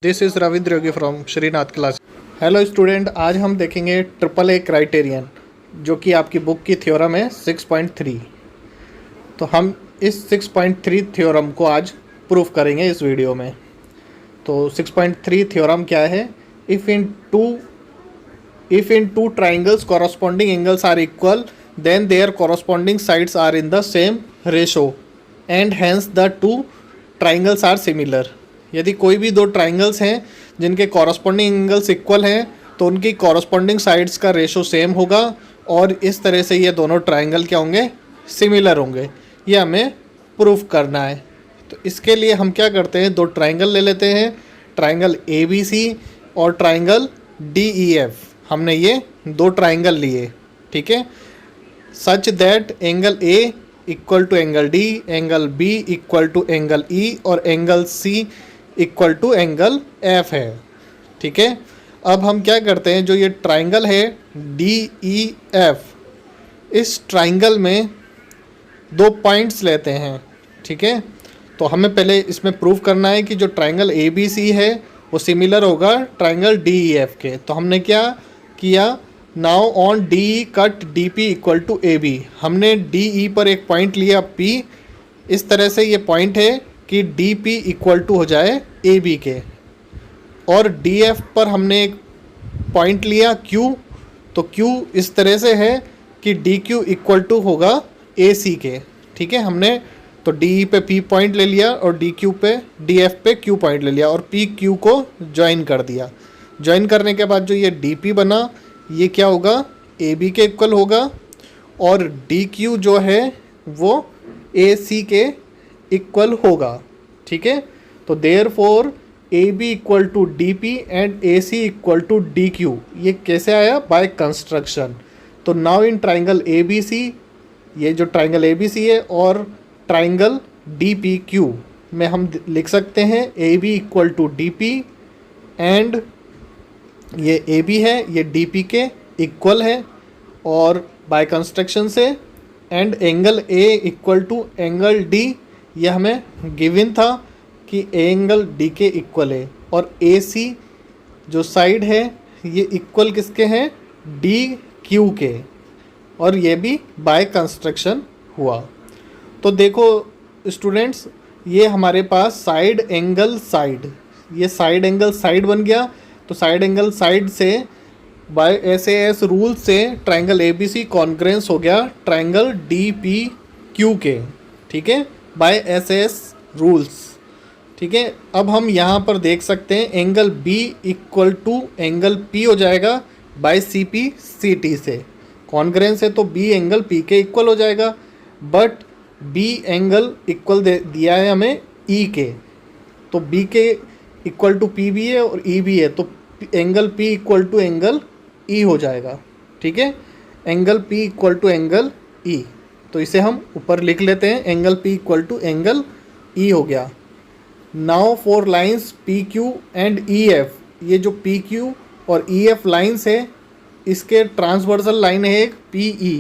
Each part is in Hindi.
This is Ravindra Yogi from Shrinath class. Hello student, आज हम देखेंगे ट्रिपल ए क्राइटेरियन जो कि आपकी बुक की थ्योरम है 6.3। तो हम इस 6.3 थ्योरम को आज प्रूफ करेंगे इस वीडियो में। तो 6.3 थ्योरम क्या है? If in two triangles corresponding angles are equal then their corresponding sides are in the same ratio and hence the two triangles are similar. यदि कोई भी दो ट्राइंगल्स हैं जिनके कॉरस्पॉन्डिंग एंगल्स इक्वल हैं तो उनकी कॉरस्पॉन्डिंग साइड्स का रेशो सेम होगा और इस तरह से ये दोनों ट्राइंगल क्या होंगे? सिमिलर होंगे। ये हमें प्रूफ करना है। तो इसके लिए हम क्या करते हैं, दो ट्राइंगल ले लेते हैं, ट्राइंगल ABC और ट्राइंगल DEF। हमने ये दो ट्राइंगल लिए, ठीक है, such that angle A equal to angle D, angle B equal to angle E और angle C equal to angle F है, ठीक है। अब हम क्या करते हैं, जो ये ट्राइंगल है DEF, इस ट्राइंगल में दो पॉइंट्स लेते हैं, ठीक है। तो हमें पहले इसमें प्रूव करना है कि जो ट्राइंगल ABC है वो सिमिलर होगा ट्राइंगल DEF के। तो हमने क्या किया, now on DE cut DP equal to AB। हमने DE पर एक पॉइंट लिया P, इस तरह से ये पॉइंट है कि DP इक्वल टू हो जाए AB के, और DF पर हमने एक पॉइंट लिया Q, तो Q इस तरह से है कि DQ इक्वल टू होगा AC के, ठीक है। हमने तो DE पे P पॉइंट ले लिया और DF पे Q पॉइंट ले लिया और PQ को ज्वाइन कर दिया। ज्वाइन करने के बाद जो ये DP बना ये क्या होगा, AB के इक्वल होगा, और DQ जो है वो AC के इक्वल होगा, ठीक है। तो therefore AB equal to DP and AC equal to DQ। ये कैसे आया? By construction. तो नाउ इन ट्राइंगल ABC, ये जो ट्राइंगल ABC है और ट्राइंगल DPQ में हम लिख सकते हैं AB equal to DP and ये AB है, ये DP के इक्वल है, और बाय कंस्ट्रक्शन से and angle A equal to angle D, यह हमें गिवन था कि एंगल D के इक्वल है, और AC जो साइड है ये इक्वल किसके हैं? DQ के, और ये भी बाय कंस्ट्रक्शन हुआ। तो देखो स्टूडेंट्स, ये हमारे पास साइड एंगल साइड, ये साइड एंगल साइड बन गया। तो साइड एंगल साइड से बाय SAS रूल से ट्राइंगल ABC कॉन्ग्रेंस हो गया ट्राइंगल DPQ के, ठीक है, बाय SAS रूल्स, ठीक है। अब हम यहाँ पर देख सकते हैं angle B equal to angle P हो जाएगा बाय CPCT से। कॉन्ग्रेंस है तो B एंगल P के इक्वल हो जाएगा, बट B एंगल इक्वल दिया है हमें E के, तो B के इक्वल टू P भी है और E भी है, तो angle P equal to angle E हो जाएगा, ठीक है। Angle P equal to angle E, तो इसे हम ऊपर लिख लेते हैं, angle P equal to angle E हो गया। Now for lines PQ and EF, ये जो PQ और EF लाइंस है इसके ट्रांसवर्सल लाइन है एक PE।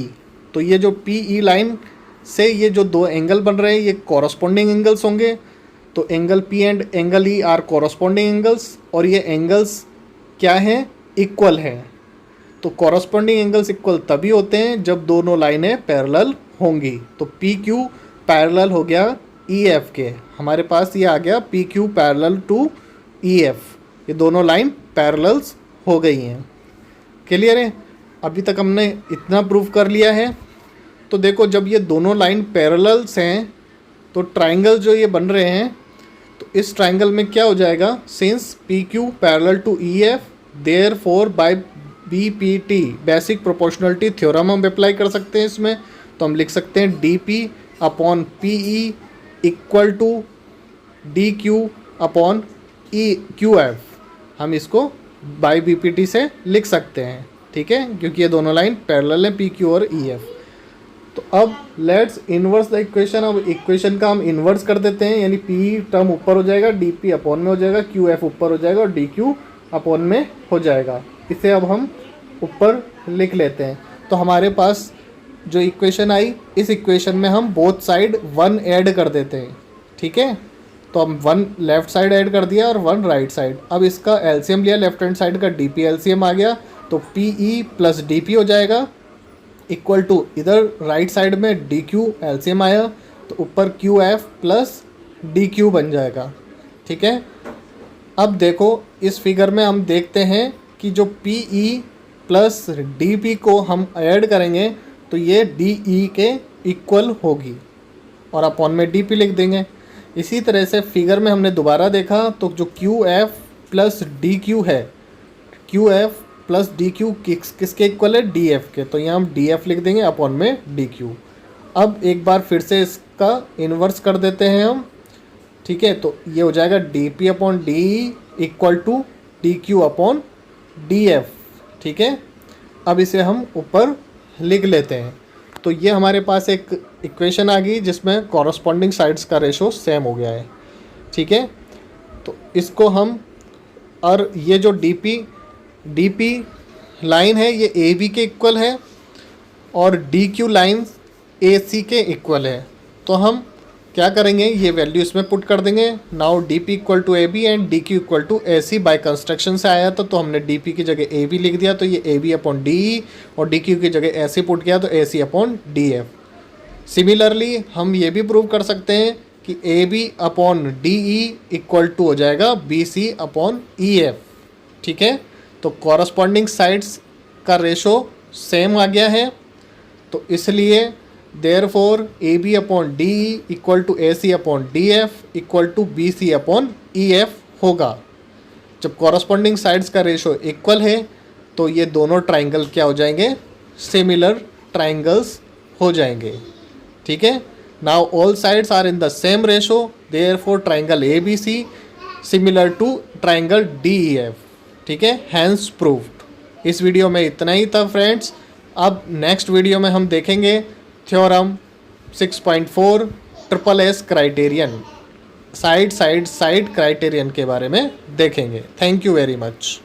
तो ये जो PE लाइन से ये जो दो एंगल बन रहे हैं ये कॉरस्पॉन्डिंग एंगल्स होंगे। तो angle P and angle E are corresponding angles, और ये एंगल्स क्या हैं? इक्वल हैं। तो कॉरस्पॉन्डिंग एंगल्स इक्वल तभी होते हैं जब दोनों लाइनें पैरेलल होंगी। तो PQ पैरेलल हो गया EF के, हमारे पास ये आ गया PQ पैरेलल टू EF, ये दोनों लाइन पैरेलल्स हो गई हैं। क्लियर है? अभी तक हमने इतना प्रूफ कर लिया है। तो देखो, जब ये दोनों लाइन पैरेलल्स हैं तो ट्राइंगल जो ये बन रहे हैं, तो इस ट्राइंगल में क्या हो जाएगा, since PQ parallel to EF therefore by BPT basic proportionality theorem हम अप्लाई कर सकते हैं इसमें। तो हम लिख सकते हैं DP upon PE equal to DQ upon QF। हम इसको बाय BPT से लिख सकते हैं, ठीक है, क्योंकि ये दोनों लाइन पैरेलल हैं PQ और EF। तो अब लेट्स इन्वर्स द इक्वेशन। अब इक्वेशन का हम इन्वर्स कर देते हैं, यानी P टर्म ऊपर हो जाएगा, DP अपॉन में हो जाएगा, QF ऊपर हो जाएगा और DQ अपॉन में हो जाएगा। इसे अब हम ऊपर लिख लेते हैं। तो हमारे पास जो इक्वेशन आई, इस इक्वेशन में हम बोथ साइड 1 ऐड कर देते हैं, ठीक है। तो हम 1 लेफ्ट साइड ऐड कर दिया और 1 राइट साइड। अब इसका एलसीएम लिया, लेफ्ट हैंड साइड का डी पी एलसीएम आ गया, तो P E plus D P हो जाएगा इक्वल टू, इधर राइट साइड में डी क्यू एलसीएम आया तो ऊपर Q F plus D Q बन जाएगा। ठीक है, अब देखो इस फिगर में हम देखते हैं कि जो P E plus D P को हम ऐड करेंगे तो ये डी ई के इक्वल होगी और अपॉन में डी पी लिख देंगे। इसी तरह से फिगर में हमने दोबारा देखा तो जो Q F plus D Q है, Q F plus D Q किसके इक्वल है, डी एफ के, तो यहाँ हम डी एफ लिख देंगे अपॉन में डी क्यू। अब एक बार फिर से इसका इन्वर्स कर देते हैं हम। ठीक है, तो ये हो जाएगा D P upon D equal to D Q upon D F. ठीक है, अब इसे हम ऊपर लिख लेते हैं। तो ये हमारे पास एक इक्वेशन आ गई जिसमें कॉरस्पॉन्डिंग साइड्स का रेशो सेम हो गया है। ठीक है, तो इसको हम, और ये जो डी पी लाइन है ये ए बी के इक्वल है और डी क्यू लाइन ए सी के इक्वल है। तो हम क्या करेंगे, ये वैल्यू इसमें पुट कर देंगे। Now D P equal to A B and D Q equal to A C. By construction से आया था तो हमने डी पी की जगह ए बी लिख दिया, तो ये A B upon D E, और डी क्यू की जगह ए सी पुट किया तो A C upon D F. Similarly हम ये भी प्रूव कर सकते हैं कि A B upon D E equal to हो जाएगा B C upon E F. ठीक है, तो कॉरस्पॉन्डिंग साइड्स का रेशो सेम आ गया है, तो इसलिए therefore A B upon D E equal to A C upon D F equal to B C upon E F होगा। जब कॉरस्पॉन्डिंग साइड्स का रेशो इक्वल है तो ये दोनों ट्राइंगल क्या हो जाएंगे, सिमिलर ट्राइंगल्स हो जाएंगे। ठीक है, now all sides are in the same ratio, therefore triangle A B C similar to triangle D E F. ठीक है, हैंस प्रूव्ड। इस वीडियो में इतना ही था फ्रेंड्स। अब नेक्स्ट वीडियो में हम देखेंगे theorem 6.4 triple S criterion, side criterion के बारे में देखेंगे। Thank you very much.